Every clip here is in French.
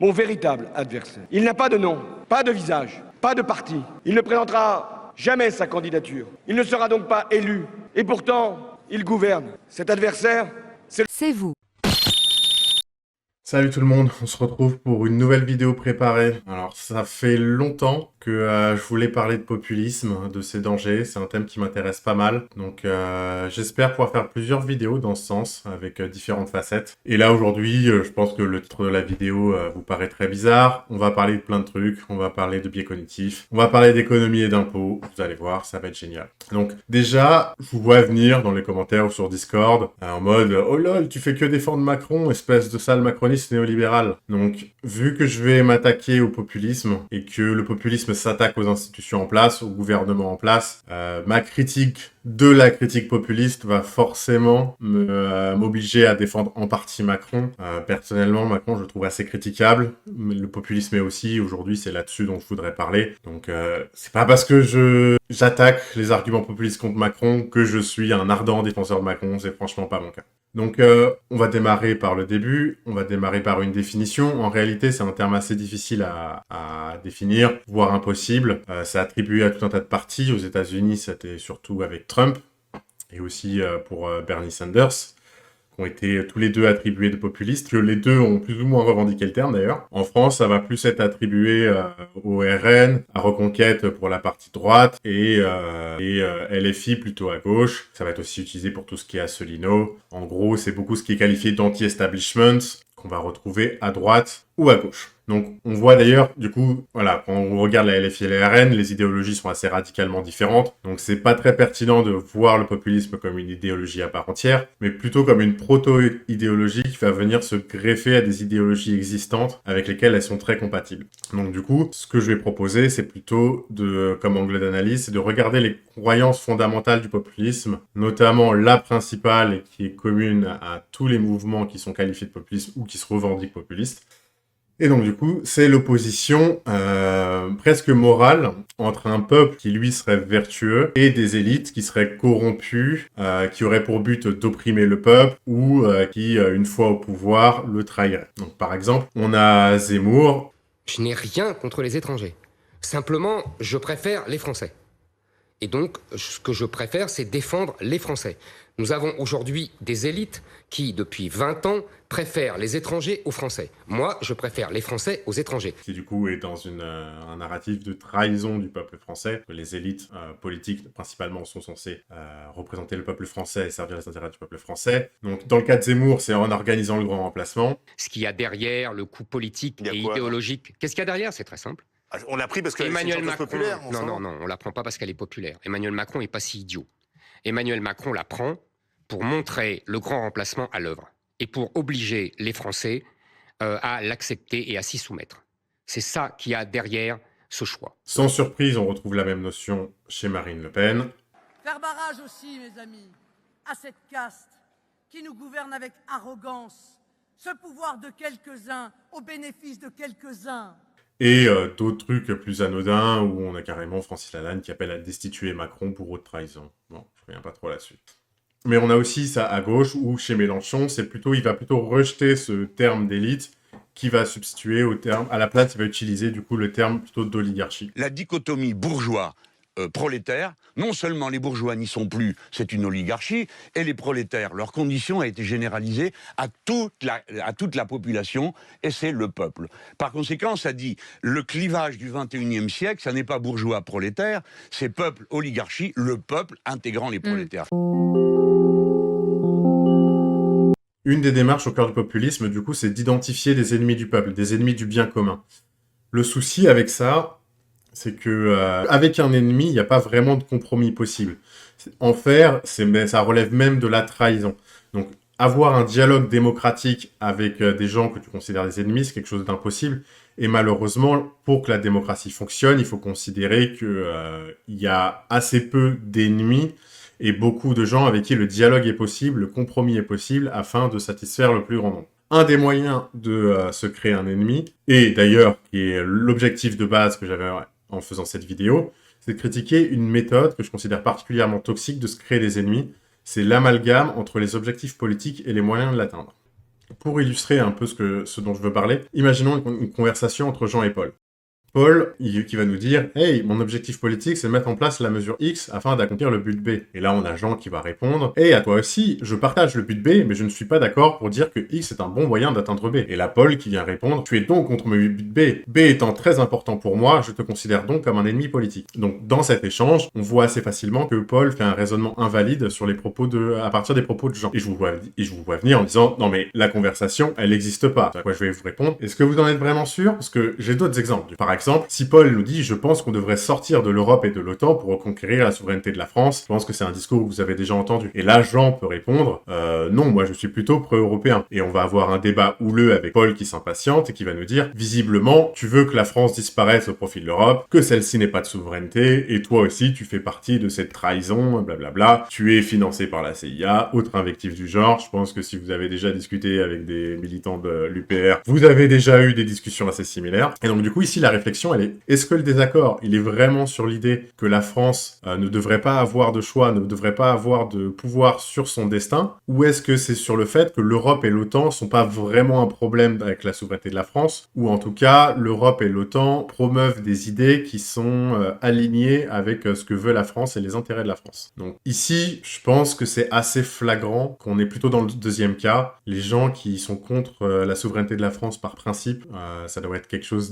mon véritable adversaire. Il n'a pas de nom, pas de visage, pas de parti. Il ne présentera jamais sa candidature. Il ne sera donc pas élu. Et pourtant, il gouverne. Cet adversaire, C'est vous. Salut tout le monde, on se retrouve pour une nouvelle vidéo préparée. Alors ça fait longtemps que je voulais parler de populisme, de ses dangers, c'est un thème qui m'intéresse pas mal. Donc j'espère pouvoir faire plusieurs vidéos dans ce sens, avec différentes facettes. Et là aujourd'hui, je pense que le titre de la vidéo vous paraît très bizarre. On va parler de plein de trucs, on va parler de biais cognitifs, on va parler d'économie et d'impôts, vous allez voir, ça va être génial. Donc déjà, je vous vois venir dans les commentaires ou sur Discord, en mode « Oh lol, tu fais que défendre Macron, espèce de sale macroniste néolibéral ». Donc, vu que je vais m'attaquer au populisme, et que le populisme s'attaque aux institutions en place, au gouvernement en place, ma critique de la critique populiste va forcément m'obliger à défendre en partie Macron. Personnellement, Macron, je le trouve assez critiquable. Mais le populisme est aussi, aujourd'hui, c'est là-dessus dont je voudrais parler. Donc, c'est pas parce que j'attaque les arguments populistes contre Macron que je suis un ardent défenseur de Macron. C'est franchement pas mon cas. Donc, on va démarrer par le début, on va démarrer par une définition. En réalité, c'est un terme assez difficile à définir, voire impossible. C'est attribué à tout un tas de partis. Aux États-Unis, c'était surtout avec Trump, et aussi pour Bernie Sanders, qui ont été tous les deux attribués de populistes, que les deux ont plus ou moins revendiqué le terme d'ailleurs. En France, ça va plus être attribué au RN, à Reconquête pour la partie droite, et LFI plutôt à gauche. Ça va être aussi utilisé pour tout ce qui est Asselineau. En gros, c'est beaucoup ce qui est qualifié d'anti-establishment, qu'on va retrouver à droite ou à gauche. Donc, on voit d'ailleurs, du coup, voilà, quand on regarde la LFI et la RN, les idéologies sont assez radicalement différentes. Donc, c'est pas très pertinent de voir le populisme comme une idéologie à part entière, mais plutôt comme une proto-idéologie qui va venir se greffer à des idéologies existantes avec lesquelles elles sont très compatibles. Donc, du coup, ce que je vais proposer, c'est plutôt comme angle d'analyse, c'est de regarder les croyances fondamentales du populisme, notamment la principale et qui est commune à tous les mouvements qui sont qualifiés de populisme ou qui se revendiquent populistes. Et donc du coup, c'est l'opposition presque morale entre un peuple qui lui serait vertueux et des élites qui seraient corrompues, qui auraient pour but d'opprimer le peuple ou qui, une fois au pouvoir, le trahiraient. Donc par exemple, on a Zemmour. Je n'ai rien contre les étrangers. Simplement, je préfère les Français. Et donc, ce que je préfère, c'est défendre les Français. Nous avons aujourd'hui des élites qui, depuis 20 ans, préfèrent les étrangers aux Français. Moi, je préfère les Français aux étrangers. Qui, du coup, est dans un narratif de trahison du peuple français. Les élites politiques, principalement, sont censées représenter le peuple français et servir les intérêts du peuple français. Donc, dans le cas de Zemmour, c'est en organisant le grand remplacement. Ce qu'il y a derrière, le coup politique et idéologique. Qu'est-ce qu'il y a derrière? C'est très simple. On l'a pris parce qu'elle est Emmanuel Macron, populaire. Non, on la prend pas parce qu'elle est populaire. Emmanuel Macron n'est pas si idiot. Emmanuel Macron la prend pour montrer le grand remplacement à l'œuvre et pour obliger les Français à l'accepter et à s'y soumettre. C'est ça qu'il y a derrière ce choix. Sans surprise, on retrouve la même notion chez Marine Le Pen. Faire barrage aussi, mes amis, à cette caste qui nous gouverne avec arrogance, ce pouvoir de quelques-uns au bénéfice de quelques-uns. Et d'autres trucs plus anodins où on a carrément Francis Lalanne qui appelle à destituer Macron pour haute trahison. Bon, je reviens pas trop là-dessus. Mais on a aussi ça à gauche où chez Mélenchon, il va plutôt rejeter ce terme d'élite qui va substituer au terme, à la place, il va utiliser du coup le terme plutôt d'oligarchie. La dichotomie bourgeois prolétaires, non seulement les bourgeois n'y sont plus, c'est une oligarchie, et les prolétaires, leur condition a été généralisée à toute la population, et c'est le peuple. Par conséquent, ça dit, le clivage du 21e siècle, ça n'est pas bourgeois-prolétaire, c'est peuple-oligarchie, le peuple intégrant les prolétaires. Une des démarches au cœur du populisme, du coup, c'est d'identifier des ennemis du peuple, des ennemis du bien commun. Le souci avec ça, c'est que avec un ennemi, il n'y a pas vraiment de compromis possible. En faire, ça relève même de la trahison. Donc, avoir un dialogue démocratique avec des gens que tu considères des ennemis, c'est quelque chose d'impossible. Et malheureusement, pour que la démocratie fonctionne, il faut considérer qu'il y a assez peu d'ennemis et beaucoup de gens avec qui le dialogue est possible, le compromis est possible, afin de satisfaire le plus grand nombre. Un des moyens de se créer un ennemi, et d'ailleurs, qui est l'objectif de base que j'avais en faisant cette vidéo, c'est de critiquer une méthode que je considère particulièrement toxique de se créer des ennemis, c'est l'amalgame entre les objectifs politiques et les moyens de l'atteindre. Pour illustrer un peu ce dont je veux parler, imaginons une conversation entre Jean et Paul. Paul, qui va nous dire « Hey, mon objectif politique, c'est de mettre en place la mesure X afin d'accomplir le but B. » Et là, on a Jean qui va répondre « Hey, à toi aussi, je partage le but B, mais je ne suis pas d'accord pour dire que X est un bon moyen d'atteindre B. » Et là, Paul qui vient répondre « Tu es donc contre mon but B. B étant très important pour moi, je te considère donc comme un ennemi politique. » Donc, dans cet échange, on voit assez facilement que Paul fait un raisonnement invalide sur les propos à partir des propos de Jean. Et je vous vois venir en disant « Non mais, la conversation, elle n'existe pas. » À quoi je vais vous répondre « Est-ce que vous en êtes vraiment sûr ?» Parce que j'ai d'autres exemples. Par exemple, si Paul nous dit « Je pense qu'on devrait sortir de l'Europe et de l'OTAN pour reconquérir la souveraineté de la France », je pense que c'est un discours que vous avez déjà entendu. Et là, Jean peut répondre « Non, moi je suis plutôt pro-européen ». Et on va avoir un débat houleux avec Paul qui s'impatiente et qui va nous dire « Visiblement, tu veux que la France disparaisse au profit de l'Europe, que celle-ci n'ait pas de souveraineté, et toi aussi tu fais partie de cette trahison, blablabla, tu es financé par la CIA », autre invective du genre. Je pense que si vous avez déjà discuté avec des militants de l'UPR, vous avez déjà eu des discussions assez similaires. Et donc du coup, ici, la réflexion, elle est est-ce que le désaccord, il est vraiment sur l'idée que la France ne devrait pas avoir de choix, ne devrait pas avoir de pouvoir sur son destin, ou est-ce que c'est sur le fait que l'Europe et l'OTAN sont pas vraiment un problème avec la souveraineté de la France, ou en tout cas, l'Europe et l'OTAN promeuvent des idées qui sont alignées avec ce que veut la France et les intérêts de la France. Donc ici, je pense que c'est assez flagrant qu'on est plutôt dans le deuxième cas. Les gens qui sont contre la souveraineté de la France par principe, ça doit être quelque chose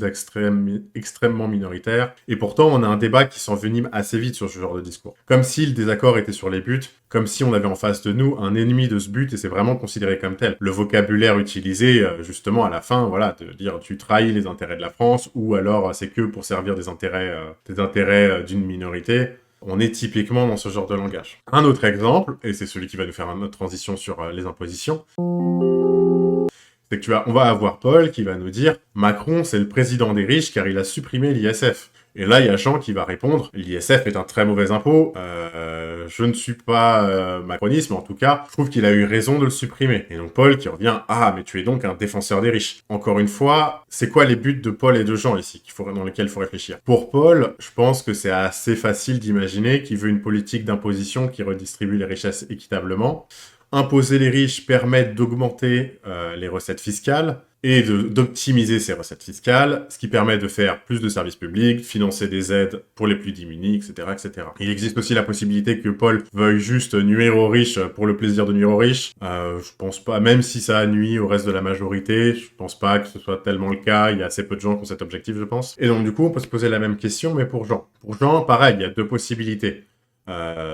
extrêmement minoritaire, et pourtant on a un débat qui s'envenime assez vite sur ce genre de discours. Comme si le désaccord était sur les buts, comme si on avait en face de nous un ennemi de ce but, et c'est vraiment considéré comme tel. Le vocabulaire utilisé, justement, à la fin, voilà, de dire tu trahis les intérêts de la France, ou alors c'est que pour servir des intérêts d'une minorité. On est typiquement dans ce genre de langage. Un autre exemple, et c'est celui qui va nous faire une autre transition sur les impositions, c'est que on va avoir Paul qui va nous dire « Macron, c'est le président des riches car il a supprimé l'ISF ». Et là, il y a Jean qui va répondre « L'ISF est un très mauvais impôt, je ne suis pas macroniste, mais en tout cas, je trouve qu'il a eu raison de le supprimer. » Et donc Paul qui revient « Ah, mais tu es donc un défenseur des riches. » Encore une fois, c'est quoi les buts de Paul et de Jean ici, dans lesquels il faut réfléchir? Pour Paul, je pense que c'est assez facile d'imaginer qu'il veut une politique d'imposition qui redistribue les richesses équitablement. Imposer les riches permet d'augmenter les recettes fiscales et d'optimiser ces recettes fiscales, ce qui permet de faire plus de services publics, financer des aides pour les plus démunis, etc., etc. Il existe aussi la possibilité que Paul veuille juste nuire aux riches pour le plaisir de nuire aux riches. Je pense pas, même si ça nuit au reste de la majorité, je pense pas que ce soit tellement le cas, il y a assez peu de gens qui ont cet objectif, je pense. Et donc du coup, on peut se poser la même question, mais pour Jean. Pour Jean, pareil, il y a deux possibilités.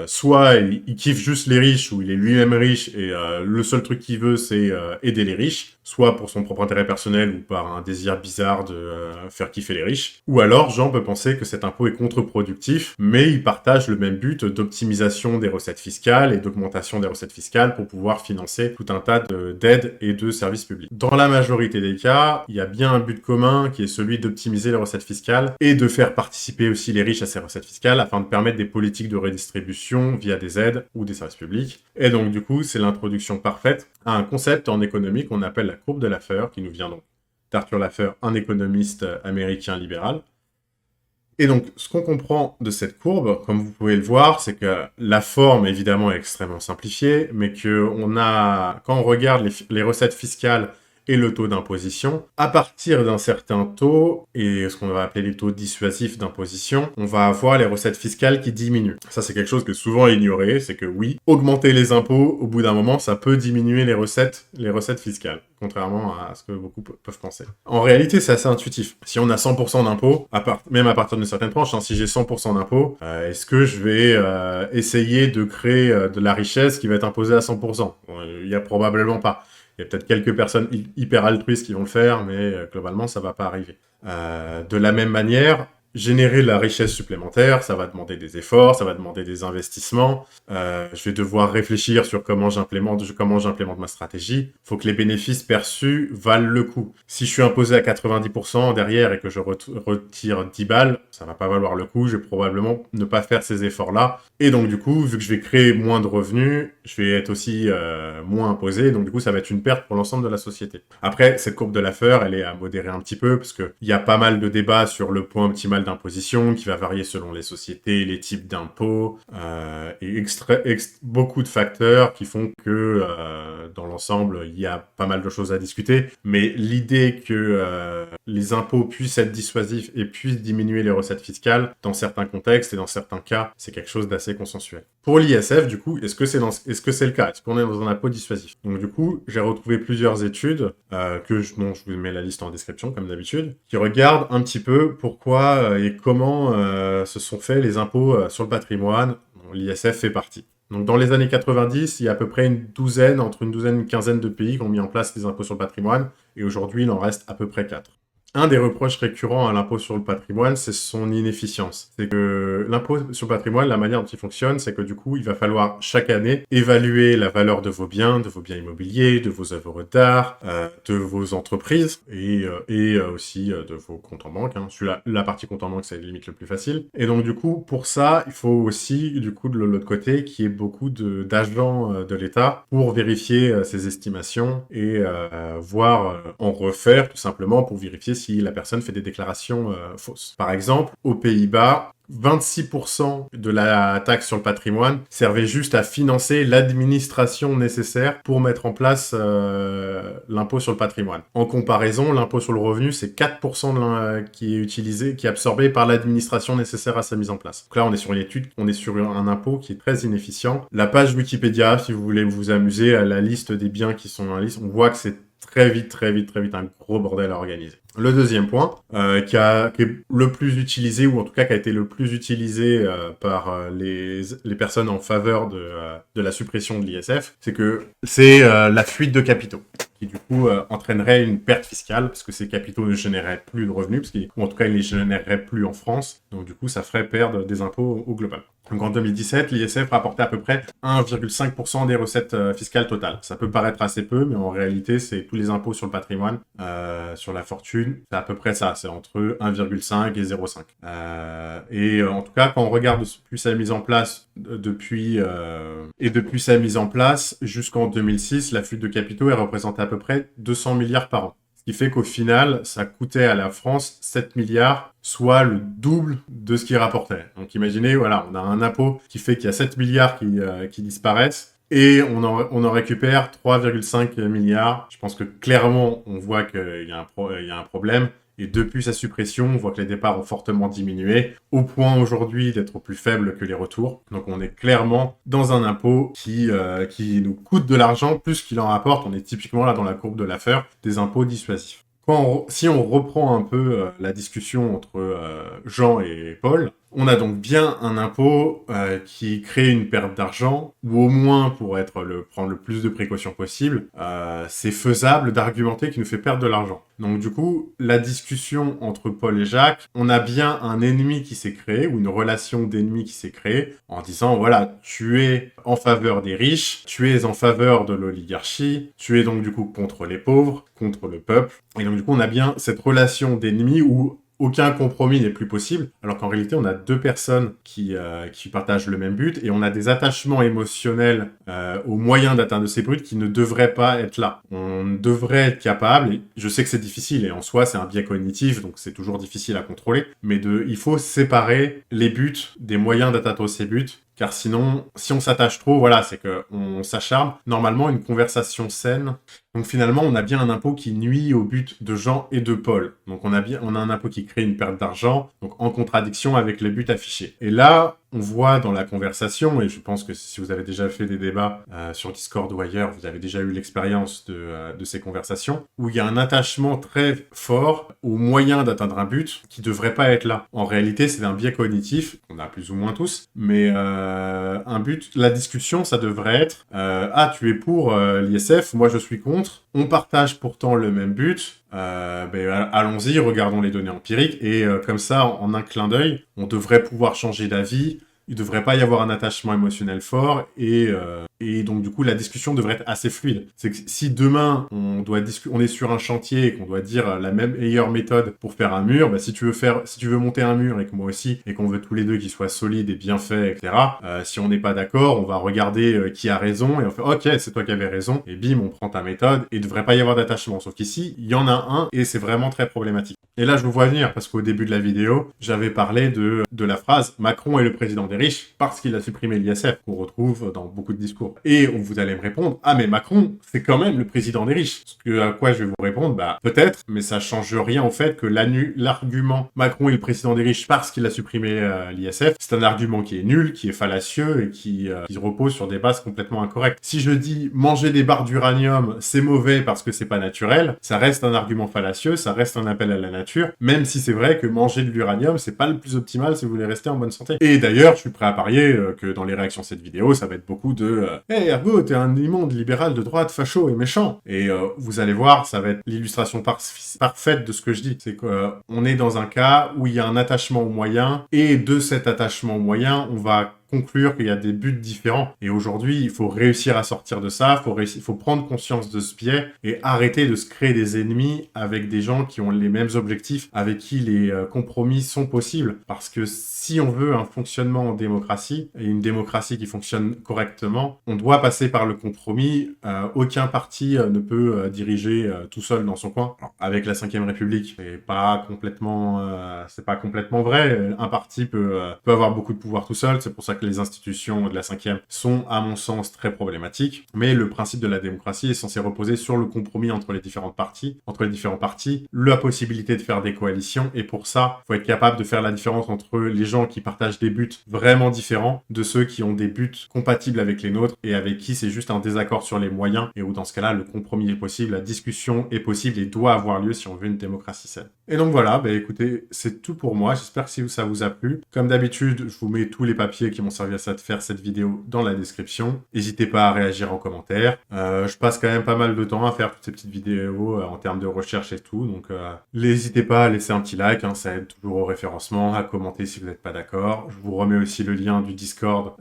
Soit il kiffe juste les riches, ou il est lui-même riche, et le seul truc qu'il veut, c'est aider les riches, soit pour son propre intérêt personnel, ou par un désir bizarre de faire kiffer les riches. Ou alors, Jean peut penser que cet impôt est contre-productif, mais il partage le même but d'optimisation des recettes fiscales et d'augmentation des recettes fiscales pour pouvoir financer tout un tas d'aides et de services publics. Dans la majorité des cas, il y a bien un but commun qui est celui d'optimiser les recettes fiscales et de faire participer aussi les riches à ces recettes fiscales afin de permettre des politiques de redistribution via des aides ou des services publics. Et donc du coup, c'est l'introduction parfaite à un concept en économie qu'on appelle la courbe de Laffer, qui nous vient donc d'Arthur Laffer, un économiste américain libéral. Et donc, ce qu'on comprend de cette courbe, comme vous pouvez le voir, c'est que la forme, évidemment, est extrêmement simplifiée, mais que quand on regarde les recettes fiscales et le taux d'imposition, à partir d'un certain taux, et ce qu'on va appeler les taux dissuasifs d'imposition, on va avoir les recettes fiscales qui diminuent. Ça, c'est quelque chose qui est souvent ignoré, c'est que oui, augmenter les impôts, au bout d'un moment, ça peut diminuer les recettes fiscales, contrairement à ce que beaucoup peuvent penser. En réalité, c'est assez intuitif. Si on a 100% d'impôts, même à partir d'une certaine tranche, si j'ai 100% d'impôts, est-ce que je vais essayer de créer de la richesse qui va être imposée à 100%? Il y a probablement pas. Il y a peut-être quelques personnes hyper altruistes qui vont le faire, mais globalement, ça va pas arriver. De la même manière, générer de la richesse supplémentaire, ça va demander des efforts, ça va demander des investissements. Je vais devoir réfléchir sur comment j'implémente ma stratégie. Il faut que les bénéfices perçus valent le coup. Si je suis imposé à 90% derrière et que je retire 10 balles, ça va pas valoir le coup. Je vais probablement ne pas faire ces efforts-là. Et donc du coup, vu que je vais créer moins de revenus, je vais être aussi moins imposé. Donc du coup, ça va être une perte pour l'ensemble de la société. Après, cette courbe de Laffer, elle est à modérer un petit peu parce que il y a pas mal de débats sur le point optimal d'imposition qui va varier selon les sociétés, les types d'impôts, et beaucoup de facteurs qui font que dans l'ensemble, il y a pas mal de choses à discuter. Mais l'idée que les impôts puissent être dissuasifs et puissent diminuer les recettes fiscales, dans certains contextes et dans certains cas, c'est quelque chose d'assez consensuel. Pour l'ISF, du coup, est-ce que c'est le cas? Est-ce qu'on est dans un impôt dissuasif? Donc du coup, j'ai retrouvé plusieurs études, je vous mets la liste en description, comme d'habitude, qui regardent un petit peu pourquoi et comment se sont faits les impôts sur le patrimoine, dont l'ISF fait partie. Donc dans les années 90, il y a à peu près entre une douzaine et une quinzaine de pays qui ont mis en place des impôts sur le patrimoine, et aujourd'hui, il en reste à peu près 4. Un des reproches récurrents à l'impôt sur le patrimoine, c'est son inefficience. C'est que l'impôt sur le patrimoine, la manière dont il fonctionne, c'est que du coup, il va falloir chaque année évaluer la valeur de vos biens immobiliers, de vos œuvres d'art, de vos entreprises et aussi de vos comptes en banque. La partie compte en banque, c'est limite le plus facile. Et donc du coup, pour ça, il faut aussi, du coup, de l'autre côté, qu'il y ait beaucoup d'agents de l'État pour vérifier ces estimations et en refaire tout simplement pour vérifier si la personne fait des déclarations fausses. Par exemple, aux Pays-Bas, 26% de la taxe sur le patrimoine servait juste à financer l'administration nécessaire pour mettre en place l'impôt sur le patrimoine. En comparaison, l'impôt sur le revenu, c'est 4% qui est absorbé par l'administration nécessaire à sa mise en place. Donc là, on est sur un impôt qui est très inefficient. La page Wikipédia, si vous voulez vous amuser à la liste des biens qui sont dans la liste, on voit que c'est très vite un gros bordel à organiser. Le deuxième point, qui est le plus utilisé, ou en tout cas qui a été le plus utilisé par les personnes en faveur de la suppression de l'ISF, c'est la fuite de capitaux, qui du coup entraînerait une perte fiscale, parce que ces capitaux ne généreraient plus de revenus, ou en tout cas ils ne les généreraient plus en France, donc du coup ça ferait perdre des impôts au global. Donc en 2017, l'ISF rapportait à peu près 1,5% des recettes fiscales totales. Ça peut paraître assez peu, mais en réalité, c'est tous les impôts sur le patrimoine, sur la fortune, c'est à peu près ça, c'est entre 1,5 et 0,5. En tout cas, quand on regarde depuis sa mise en place, depuis sa mise en place jusqu'en 2006, la fuite de capitaux, elle représentait à peu près 200 milliards par an. Ce qui fait qu'au final, ça coûtait à la France 7 milliards, soit le double de ce qu'il rapportait. Donc imaginez, voilà, on a un impôt qui fait qu'il y a 7 milliards qui disparaissent, et on en récupère 3,5 milliards. Je pense que clairement, on voit qu'il y a un problème. Et depuis sa suppression, on voit que les départs ont fortement diminué, au point aujourd'hui d'être plus faibles que les retours. Donc on est clairement dans un impôt qui nous coûte de l'argent plus qu'il en rapporte. On est typiquement là dans la courbe de Laffer, des impôts dissuasifs. Si on reprend un peu la discussion entre Jean et Paul, on a donc bien un impôt qui crée une perte d'argent, ou au moins, pour prendre le plus de précautions possible, c'est faisable d'argumenter qu'il nous fait perdre de l'argent. Donc du coup, la discussion entre Paul et Jacques, on a bien un ennemi qui s'est créé, ou une relation d'ennemi qui s'est créée, en disant, voilà, tu es en faveur des riches, tu es en faveur de l'oligarchie, tu es donc du coup contre les pauvres, contre le peuple, et donc du coup, on a bien cette relation d'ennemi où aucun compromis n'est plus possible, alors qu'en réalité, on a deux personnes qui partagent le même but, et on a des attachements émotionnels aux moyens d'atteindre ces buts qui ne devraient pas être là. On devrait être capable, et je sais que c'est difficile, et en soi, c'est un biais cognitif, donc c'est toujours difficile à contrôler, mais il faut séparer les buts des moyens d'atteindre ces buts, car sinon, si on s'attache trop, voilà, c'est qu'on s'acharne. Normalement, une conversation saine. Donc finalement, on a bien un impôt qui nuit au but de Jean et de Paul. Donc on a un impôt qui crée une perte d'argent, donc en contradiction avec les buts affichés. Et là, on voit dans la conversation, et je pense que si vous avez déjà fait des débats sur Discord ou ailleurs, vous avez déjà eu l'expérience de ces conversations, où il y a un attachement très fort aux moyens d'atteindre un but qui devrait pas être là. En réalité, c'est un biais cognitif, qu'on a plus ou moins tous, mais un but, la discussion, ça devrait être tu es pour l'ISF, moi je suis contre, on partage pourtant le même but, allons-y, regardons les données empiriques, et comme ça, en un clin d'œil, on devrait pouvoir changer d'avis. Il ne devrait pas y avoir un attachement émotionnel fort, et Et donc, du coup, la discussion devrait être assez fluide. C'est que si demain, on est sur un chantier et qu'on doit dire la meilleure méthode pour faire un mur, bah, si tu veux monter un mur et que moi aussi, et qu'on veut tous les deux qu'il soit solide et bien fait, etc., si on n'est pas d'accord, on va regarder qui a raison et on fait, ok, c'est toi qui avais raison, et bim, on prend ta méthode, et il devrait pas y avoir d'attachement. Sauf qu'ici, il y en a un, et c'est vraiment très problématique. Et là, je vous vois venir, parce qu'au début de la vidéo, j'avais parlé de la phrase « Macron est le président des riches parce qu'il a supprimé l'ISF », qu'on retrouve dans beaucoup de discours. Et vous allez me répondre « Ah, mais Macron, c'est quand même le président des riches ». À quoi je vais vous répondre, bah peut-être, mais ça change rien au fait que l'argument « Macron est le président des riches parce qu'il a supprimé l'ISF », c'est un argument qui est nul, qui est fallacieux et qui repose sur des bases complètement incorrectes. Si je dis « Manger des barres d'uranium, c'est mauvais parce que c'est pas naturel », ça reste un argument fallacieux, ça reste un appel à la nature, même si c'est vrai que manger de l'uranium, c'est pas le plus optimal si vous voulez rester en bonne santé. Et d'ailleurs, je suis prêt à parier que dans les réactions de cette vidéo, ça va être beaucoup de « Hey Ergo, t'es un immonde libéral de droite, facho et méchant ». Et vous allez voir, ça va être l'illustration parfaite de ce que je dis. C'est qu'on est dans un cas où il y a un attachement aux moyens, et de cet attachement aux moyens, on va conclure qu'il y a des buts différents. Et aujourd'hui, il faut réussir à sortir de ça, il faut prendre conscience de ce biais et arrêter de se créer des ennemis avec des gens qui ont les mêmes objectifs, avec qui les compromis sont possibles. Parce que si on veut un fonctionnement en démocratie, et une démocratie qui fonctionne correctement, on doit passer par le compromis. Aucun parti ne peut diriger tout seul dans son coin. Alors, avec la 5e République, c'est pas complètement vrai. Un parti peut avoir beaucoup de pouvoir tout seul, c'est pour ça que les institutions de la 5e sont, à mon sens, très problématiques. Mais le principe de la démocratie est censé reposer sur le compromis entre les différents partis, la possibilité de faire des coalitions, et pour ça, il faut être capable de faire la différence entre les gens qui partagent des buts vraiment différents de ceux qui ont des buts compatibles avec les nôtres et avec qui c'est juste un désaccord sur les moyens, et où dans ce cas-là, le compromis est possible, la discussion est possible et doit avoir lieu si on veut une démocratie saine. Et donc voilà, bah écoutez, c'est tout pour moi, j'espère que ça vous a plu. Comme d'habitude, je vous mets tous les papiers qui m'ont servi à ça de faire cette vidéo dans la description. N'hésitez pas à réagir en commentaire. Je passe quand même pas mal de temps à faire toutes ces petites vidéos en termes de recherche et tout, donc n'hésitez pas à laisser un petit like, hein, ça aide toujours au référencement, à commenter si vous n'êtes pas d'accord. Je vous remets aussi le lien du Discord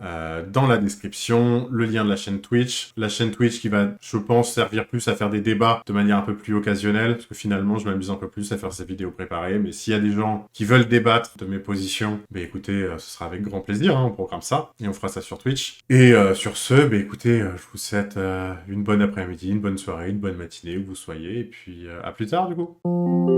dans la description, le lien de la chaîne Twitch qui va, je pense, servir plus à faire des débats de manière un peu plus occasionnelle, parce que finalement, je m'amuse un peu plus à faire ces vidéos préparées, mais s'il y a des gens qui veulent débattre de mes positions, bah écoutez, ce sera avec grand plaisir, hein, on programme ça, et on fera ça sur Twitch. Et sur ce, bah écoutez, je vous souhaite une bonne après-midi, une bonne soirée, une bonne matinée, où vous soyez, et puis à plus tard du coup.